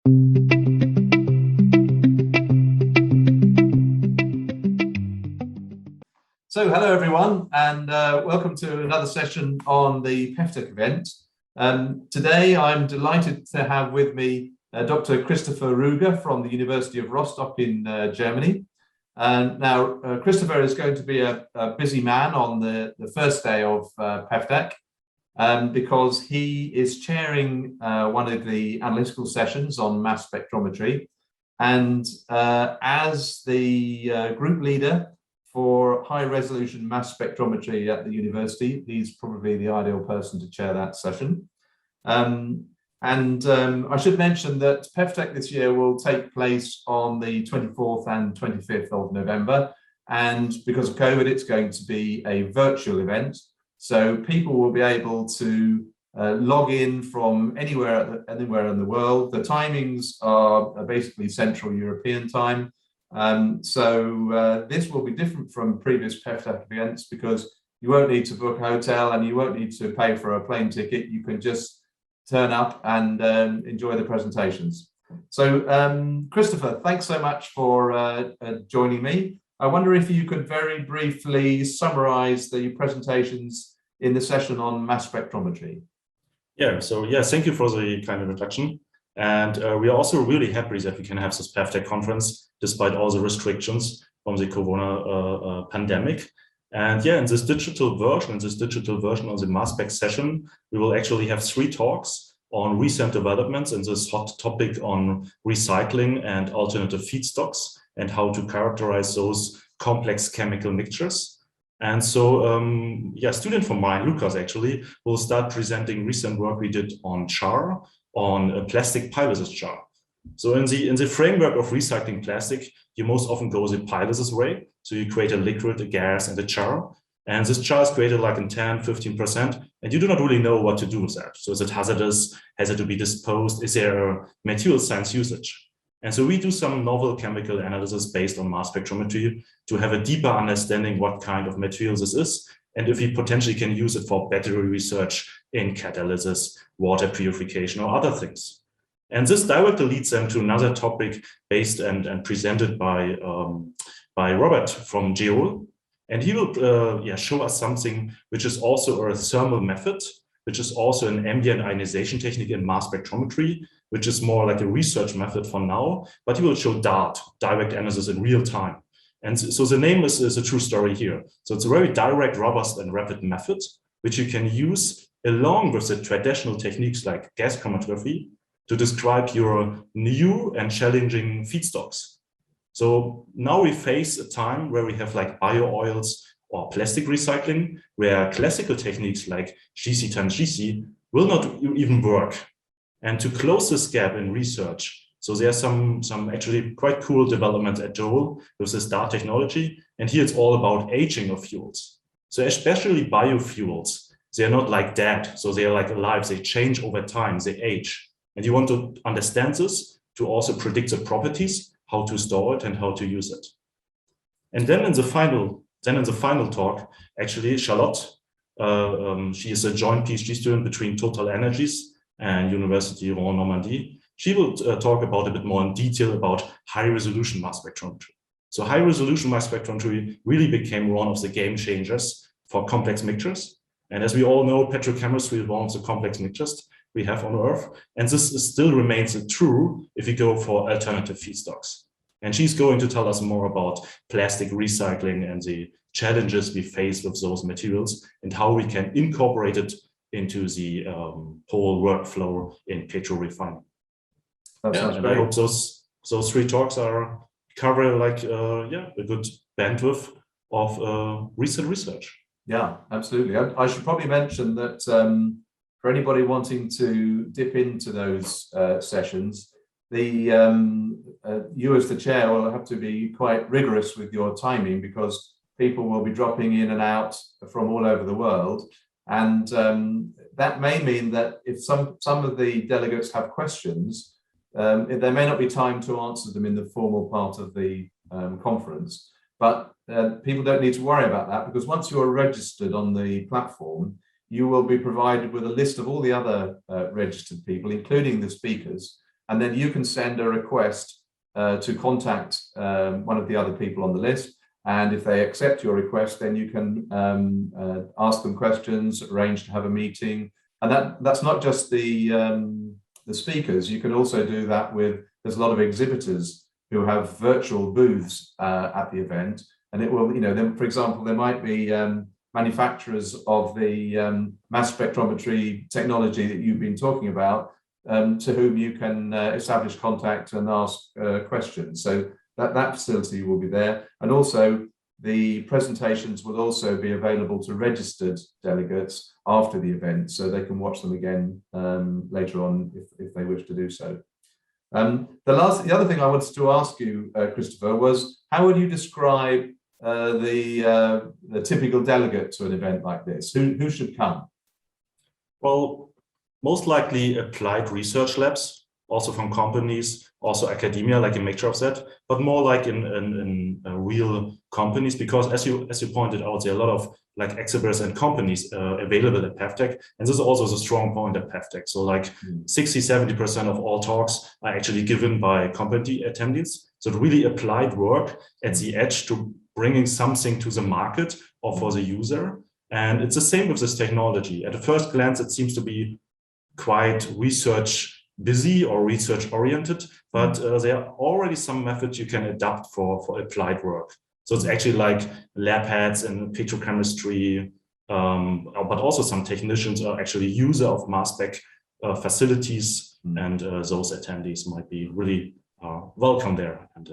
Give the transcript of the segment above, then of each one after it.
So hello everyone, and welcome to another session on the PEFTEC event. Today I'm delighted to have with me Dr. Christopher Rüger from the University of Rostock in Germany. Now Christopher is going to be a busy man on the first day of PEFTEC because he is chairing one of the analytical sessions on mass spectrometry, and as the group leader for high-resolution mass spectrometry at the university, he's probably the ideal person to chair that session. I should mention that PEFTEC this year will take place on the 24th and 25th of November, and because of COVID, it's going to be a virtual event. So people will be able to log in from anywhere in the world. The timings are basically Central European time. This will be different from previous PEFTEC events because you won't need to book a hotel and you won't need to pay for a plane ticket. You can just turn up and enjoy the presentations. So Christopher, thanks so much for joining me. I wonder if you could very briefly summarize the presentations in the session on mass spectrometry. Thank you for the kind introduction. And we are also really happy that we can have this PEFTEC conference despite all the restrictions from the corona pandemic. And in this digital version, of the mass spec session, we will actually have 3 talks on recent developments in this hot topic on recycling and alternative feedstocks and how to characterize those complex chemical mixtures. And so, a student from mine, Lucas, actually will start presenting recent work we did on char, on a plastic pyrolysis char. So in the framework of recycling plastic, you most often go the pyrolysis way. So you create a liquid, a gas, and a char. And this char is created like in 10–15%, and you do not really know what to do with that. So is it hazardous? Has it to be disposed? Is there a material science usage? And so we do some novel chemical analysis based on mass spectrometry to have a deeper understanding what kind of material this is, and if we potentially can use it for battery research in catalysis, water purification, or other things. And this directly leads them to another topic based and presented by Robert from GEOL. And he will show us something which is also a thermal method, which is also an ambient ionization technique in mass spectrometry, which is more like a research method for now, but he will show DART, direct analysis in real time. And so the name is a true story here. So it's a very direct, robust, and rapid method, which you can use along with the traditional techniques like gas chromatography to describe your new and challenging feedstocks. So now we face a time where we have like bio-oils or plastic recycling, where classical techniques like GC times GC will not even work. And to close this gap in research, so there's some actually quite cool developments at GEOL with this DART technology. And here it's all about aging of fuels. So especially biofuels, they're not like dead. So they're like alive, they change over time, they age. And you want to understand this to also predict the properties, how to store it and how to use it. And then in the final talk, actually Charlotte, she is a joint PhD student between Total Energies and University Rouen Normandy. She will talk about a bit more in detail about high-resolution mass spectrometry. So high-resolution mass spectrometry really became one of the game changers for complex mixtures. And as we all know, petrochemistry is one of the complex mixtures we have on Earth. And this still remains true if you go for alternative feedstocks. And she's going to tell us more about plastic recycling and the challenges we face with those materials and how we can incorporate it into the whole workflow in petro refining. And I hope those 3 talks cover like a good bandwidth of recent research. Yeah, absolutely. I should probably mention that for anybody wanting to dip into those sessions, you as the chair will have to be quite rigorous with your timing because people will be dropping in and out from all over the world. And that may mean that if some of the delegates have questions, there may not be time to answer them in the formal part of the conference, but people don't need to worry about that because once you are registered on the platform, you will be provided with a list of all the other registered people, including the speakers, and then you can send a request to contact one of the other people on the list. And if they accept your request, then you can ask them questions, arrange to have a meeting. And that's not just the speakers. You can also do that with, there's a lot of exhibitors who have virtual booths at the event. And it will, then, for example, there might be manufacturers of the mass spectrometry technology that you've been talking about, to whom you can establish contact and ask questions. So that facility will be there. And also the presentations will also be available to registered delegates after the event, so they can watch them again later on if they wish to do so. The other thing I wanted to ask you, Christopher, was how would you describe the typical delegate to an event like this? Who should come? Well, most likely applied research labs, also from companies, also academia, like a mixture of that, but more like in real companies, because as you pointed out, there are a lot of like exhibitors and companies available at PEFTEC, and this is also a strong point at PEFTEC. So like 60–70% of all talks are actually given by company attendees. So it really applied work at the edge to bringing something to the market or for the user. And it's the same with this technology. At a first glance, it seems to be quite research busy or research oriented, but there are already some methods you can adapt for applied work. So it's actually like lab heads in petrochemistry, but also some technicians are actually user of mass spec facilities, and those attendees might be really welcome there and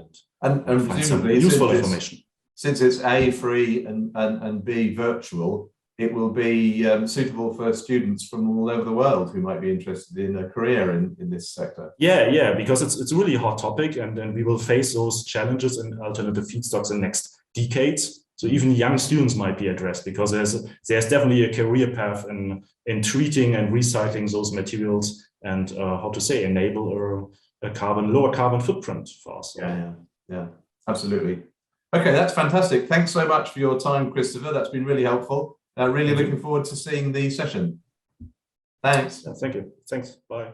find some useful information. Since it's A, free, and B, virtual, it will be suitable for students from all over the world who might be interested in a career in this sector. Yeah, because it's a really hot topic, and then we will face those challenges in alternative feedstocks in next decades. So even young students might be addressed, because there's definitely a career path in treating and recycling those materials, and enable a lower carbon footprint for us. Yeah, absolutely. Okay, that's fantastic. Thanks so much for your time, Christopher. That's been really helpful. Really looking forward to seeing the session. Thanks. Thank you. Thanks. Bye.